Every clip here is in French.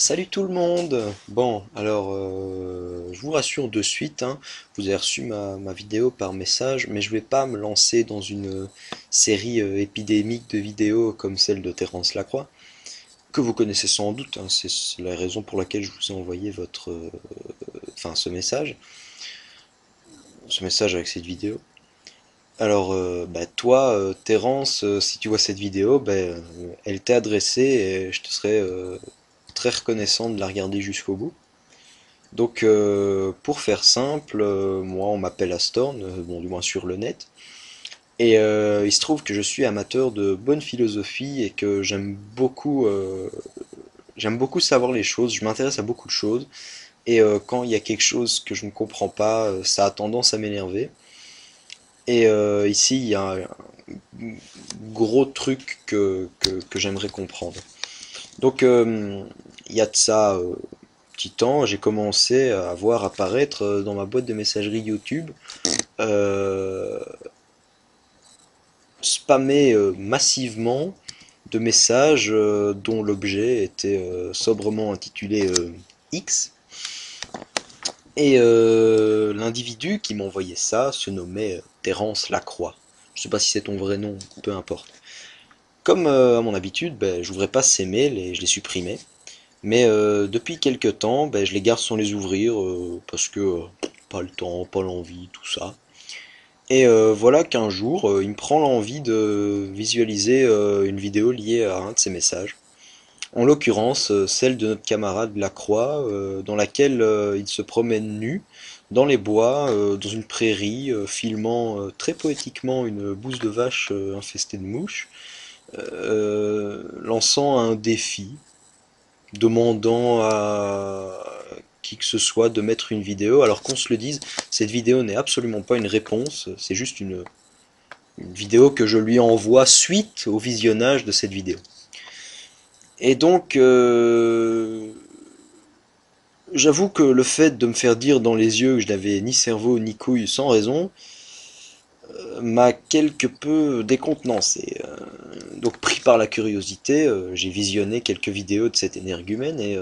Salut tout le monde! Bon, alors, je vous rassure de suite, hein, vous avez reçu ma vidéo par message, mais je vais pas me lancer dans une série épidémique de vidéos comme celle de Terence Lacroix, que vous connaissez sans doute, hein, c'est la raison pour laquelle je vous ai envoyé enfin, ce message avec cette vidéo. Alors, bah, toi, Terence, si tu vois cette vidéo, bah, elle t'est adressée et je te serais très reconnaissant de la regarder jusqu'au bout. Donc, pour faire simple, moi on m'appelle Astorn, bon, du moins sur le net, et il se trouve que je suis amateur de bonne philosophie et que j'aime beaucoup savoir les choses, je m'intéresse à beaucoup de choses, et quand il y a quelque chose que je ne comprends pas, ça a tendance à m'énerver. Et ici, il y a un gros truc que j'aimerais comprendre. Donc, il y a de ça petit temps, j'ai commencé à voir apparaître dans ma boîte de messagerie YouTube euh, spammé massivement de messages dont l'objet était sobrement intitulé X. Et l'individu qui m'envoyait ça se nommait Terence Lacroix. Je sais pas si c'est ton vrai nom, peu importe. Comme à mon habitude, ben, j'ouvrais pas ces mails et je les supprimais. Mais depuis quelques temps, ben, je les garde sans les ouvrir parce que pas le temps, pas l'envie, tout ça. Et voilà qu'un jour, il me prend l'envie de visualiser une vidéo liée à un de ces messages. En l'occurrence, celle de notre camarade Lacroix, dans laquelle il se promène nu dans les bois, dans une prairie, filmant très poétiquement une bouse de vache infestée de mouches, lançant un défi, demandant à qui que ce soit de mettre une vidéo. Alors qu'on se le dise, cette vidéo n'est absolument pas une réponse, c'est juste une vidéo que je lui envoie suite au visionnage de cette vidéo. Et donc, j'avoue que le fait de me faire dire dans les yeux que je n'avais ni cerveau ni couilles sans raison m'a quelque peu décontenancé. Donc, pris par la curiosité, j'ai visionné quelques vidéos de cet énergumène et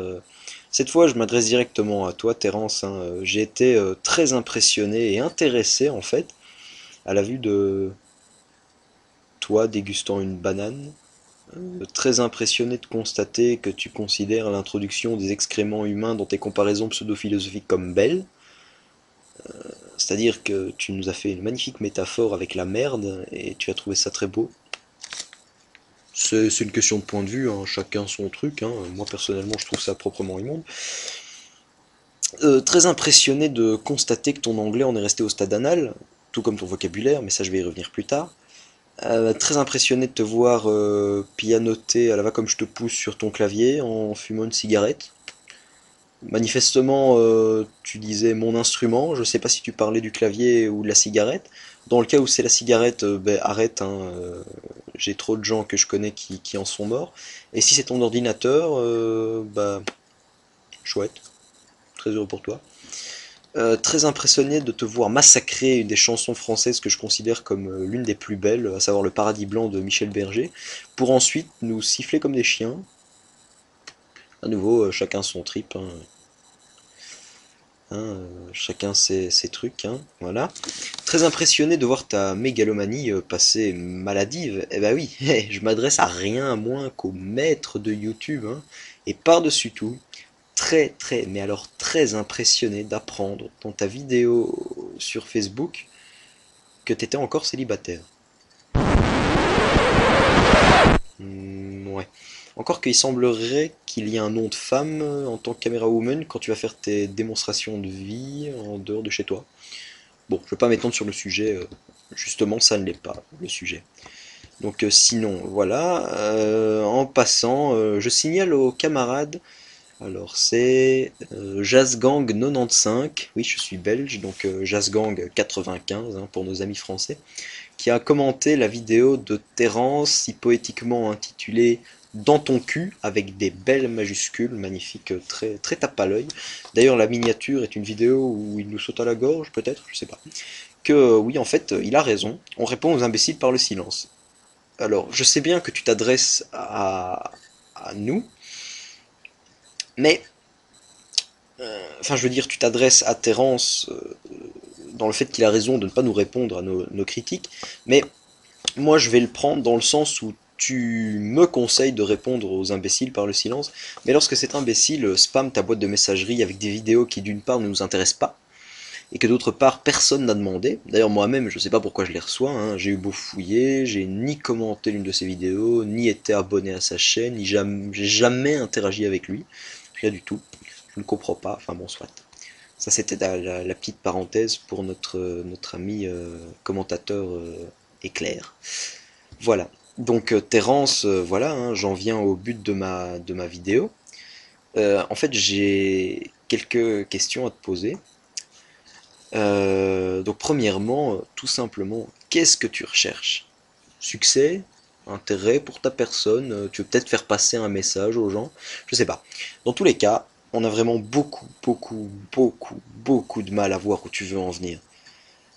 cette fois, je m'adresse directement à toi, Terence, hein. J'ai été très impressionné et intéressé en fait à la vue de toi dégustant une banane. Très impressionné de constater que tu considères l'introduction des excréments humains dans tes comparaisons pseudo-philosophiques comme belle. C'est-à-dire que tu nous as fait une magnifique métaphore avec la merde et tu as trouvé ça très beau. C'est une question de point de vue, hein, chacun son truc, hein. Moi personnellement je trouve ça proprement immonde. Très impressionné de constater que ton anglais en est resté au stade anal, tout comme ton vocabulaire, mais ça je vais y revenir plus tard. Très impressionné de te voir pianoter à la va comme je te pousse sur ton clavier en fumant une cigarette. Manifestement, tu disais mon instrument. Je sais pas si tu parlais du clavier ou de la cigarette. Dans le cas où c'est la cigarette, ben, arrête, hein, j'ai trop de gens que je connais qui en sont morts. Et si c'est ton ordinateur, bah chouette, très heureux pour toi. Très impressionné de te voir massacrer une des chansons françaises que je considère comme l'une des plus belles, à savoir Le Paradis Blanc de Michel Berger, pour ensuite nous siffler comme des chiens. À nouveau, chacun son trip, hein. Hein, chacun ses trucs, hein, voilà. Très impressionné de voir ta mégalomanie passer maladive. Eh ben oui, je m'adresse à rien moins qu'au maître de YouTube, hein. Et par-dessus tout, mais alors très impressionné d'apprendre dans ta vidéo sur Facebook que t'étais encore célibataire. Ouais. Encore qu'il semblerait qu'il y ait un nom de femme en tant que caméra woman quand tu vas faire tes démonstrations de vie en dehors de chez toi. Bon, je vais pas m'étendre sur le sujet, justement ça ne l'est pas, le sujet. Donc sinon, voilà. En passant, je signale aux camarades, alors c'est Jazzgang 95, oui je suis belge, donc Jazzgang 95 hein, pour nos amis français, qui a commenté la vidéo de Terence, si poétiquement intitulée Dans ton cul, avec des belles majuscules, magnifiques, très, très tape à l'œil. D'ailleurs, la miniature est une vidéo où il nous saute à la gorge, peut-être, je sais pas. Que oui, en fait, il a raison. On répond aux imbéciles par le silence. Alors, je sais bien que tu t'adresses à nous, Mais, enfin je veux dire, tu t'adresses à Terence dans le fait qu'il a raison de ne pas nous répondre à nos critiques, mais moi je vais le prendre dans le sens où tu me conseilles de répondre aux imbéciles par le silence, mais lorsque cet imbécile spamme ta boîte de messagerie avec des vidéos qui d'une part ne nous intéressent pas, et que d'autre part personne n'a demandé. D'ailleurs moi-même je sais pas pourquoi je les reçois, hein. J'ai eu beau fouiller, j'ai ni commenté l'une de ses vidéos, ni été abonné à sa chaîne, ni jamais, j'ai jamais interagi avec lui, rien du tout. Je ne comprends pas, enfin bon soit. Ça c'était la petite parenthèse pour notre ami commentateur éclair. Voilà. Donc Terence, voilà, hein, j'en viens au but de ma vidéo. En fait j'ai quelques questions à te poser. Donc premièrement, tout simplement, qu'est-ce que tu recherches? Succès? Intérêt pour ta personne? Tu veux peut-être faire passer un message aux gens? Je sais pas. Dans tous les cas, on a vraiment beaucoup de mal à voir où tu veux en venir.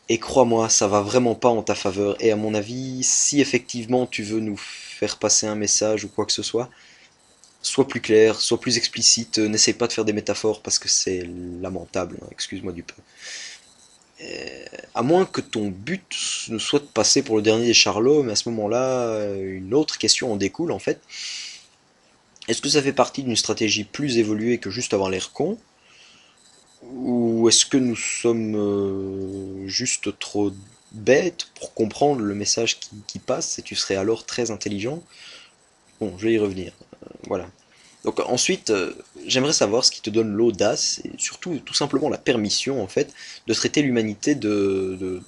Et crois-moi, ça va vraiment pas en ta faveur. Et à mon avis, si effectivement tu veux nous faire passer un message ou quoi que ce soit, sois plus clair, sois plus explicite, n'essaie pas de faire des métaphores parce que c'est lamentable, hein, excuse-moi du peu. À moins que ton but ne soit de passer pour le dernier des Charlots, mais à ce moment-là, une autre question en découle en fait. Est-ce que ça fait partie d'une stratégie plus évoluée que juste avoir l'air con? Ou est-ce que nous sommes juste trop bêtes pour comprendre le message qui passe et tu serais alors très intelligent? Bon, je vais y revenir. Voilà. Donc ensuite, j'aimerais savoir ce qui te donne l'audace et surtout tout simplement la permission en fait de traiter l'humanité de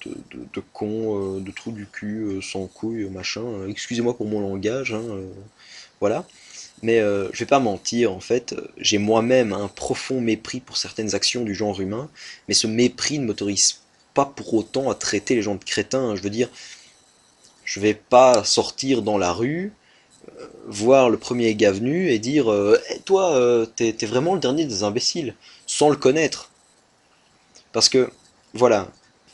con, de trou du cul, sans couilles, machin. Excusez-moi pour mon langage, hein, voilà. Mais je vais pas mentir, en fait, j'ai moi-même un profond mépris pour certaines actions du genre humain, mais ce mépris ne m'autorise pas pour autant à traiter les gens de crétins. Je veux dire, je vais pas sortir dans la rue voir le premier gars venu et dire hey, toi, t'es vraiment le dernier des imbéciles, sans le connaître. Parce que, voilà,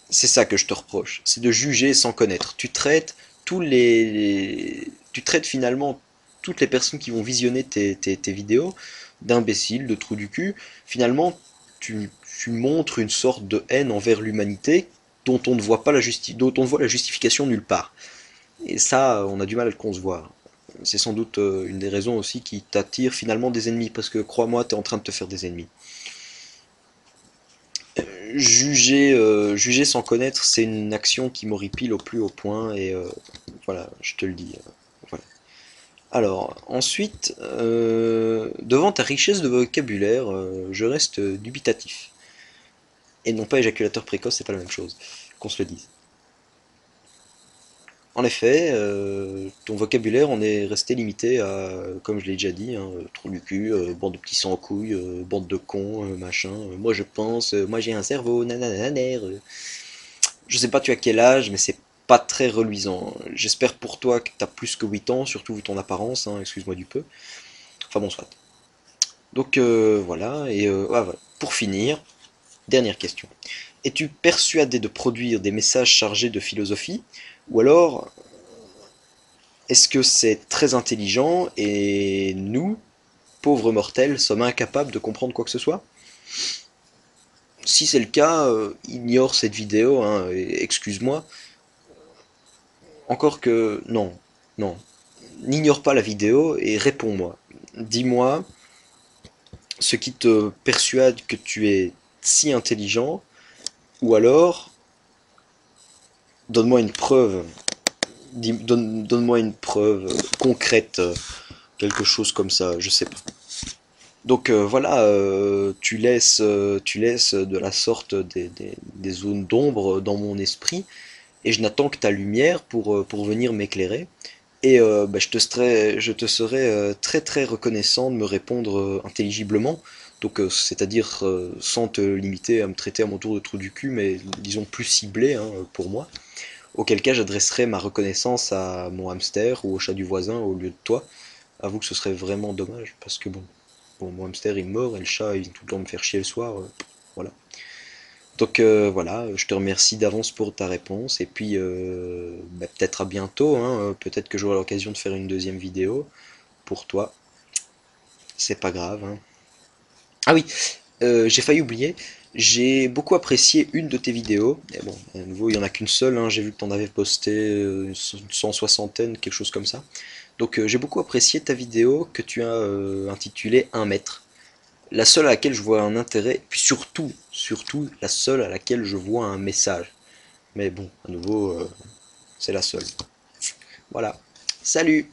c'est ça que je te reproche, c'est de juger sans connaître. Tu traites tu traites finalement toutes les personnes qui vont visionner tes vidéos d'imbéciles, de trous du cul. Finalement, tu montres une sorte de haine envers l'humanité dont on ne voit pas dont on voit la justification nulle part. Et ça, on a du mal à le concevoir. C'est sans doute une des raisons aussi qui t'attire finalement des ennemis, parce que crois-moi, t'es en train de te faire des ennemis. Juger sans connaître, c'est une action qui m'horripile au plus haut point, et voilà, je te le dis. Voilà. Alors, ensuite, devant ta richesse de vocabulaire, je reste dubitatif. Et non pas éjaculateur précoce, c'est pas la même chose, qu'on se le dise. En effet, ton vocabulaire en est resté limité à, comme je l'ai déjà dit, hein, trou du cul, bande de petits sans-couilles, bande de cons, machin, moi je pense, moi j'ai un cerveau, nanananer. Je sais pas tu as quel âge, mais c'est pas très reluisant. J'espère pour toi que t'as plus que 8 ans, surtout vu ton apparence, hein, excuse-moi du peu. Enfin bon, soit. Donc voilà, et voilà. Pour finir, dernière question. Es-tu persuadé de produire des messages chargés de philosophie, ou alors est-ce que c'est très intelligent et nous, pauvres mortels, sommes incapables de comprendre quoi que ce soit? Si c'est le cas, ignore cette vidéo, hein, excuse-moi. Encore que non, non. N'ignore pas la vidéo et réponds-moi. Dis-moi ce qui te persuade que tu es si intelligent, ou alors donne-moi une preuve. Donne-moi une preuve concrète, quelque chose comme ça, je sais pas. Donc voilà, tu laisses de la sorte des zones d'ombre dans mon esprit, et je n'attends que ta lumière pour venir m'éclairer. Et bah, je te serais très très reconnaissant de me répondre intelligiblement, donc c'est-à-dire sans te limiter à me traiter à mon tour de trou du cul, mais disons plus ciblé hein, pour moi. Auquel cas j'adresserai ma reconnaissance à mon hamster ou au chat du voisin au lieu de toi. Avoue que ce serait vraiment dommage, parce que bon, mon hamster il est mort et le chat il vient tout le temps me faire chier le soir, voilà. Donc voilà, je te remercie d'avance pour ta réponse, et puis bah, peut-être à bientôt, hein, peut-être que j'aurai l'occasion de faire une deuxième vidéo pour toi, c'est pas grave, hein. Ah oui, j'ai failli oublier. J'ai beaucoup apprécié une de tes vidéos. Et bon, à nouveau, il n'y en a qu'une seule, hein. J'ai vu que tu en avais posté une 160aine, quelque chose comme ça. Donc j'ai beaucoup apprécié ta vidéo que tu as intitulée 1 mètre. La seule à laquelle je vois un intérêt, puis surtout, la seule à laquelle je vois un message. Mais bon, à nouveau, c'est la seule. Voilà. Salut!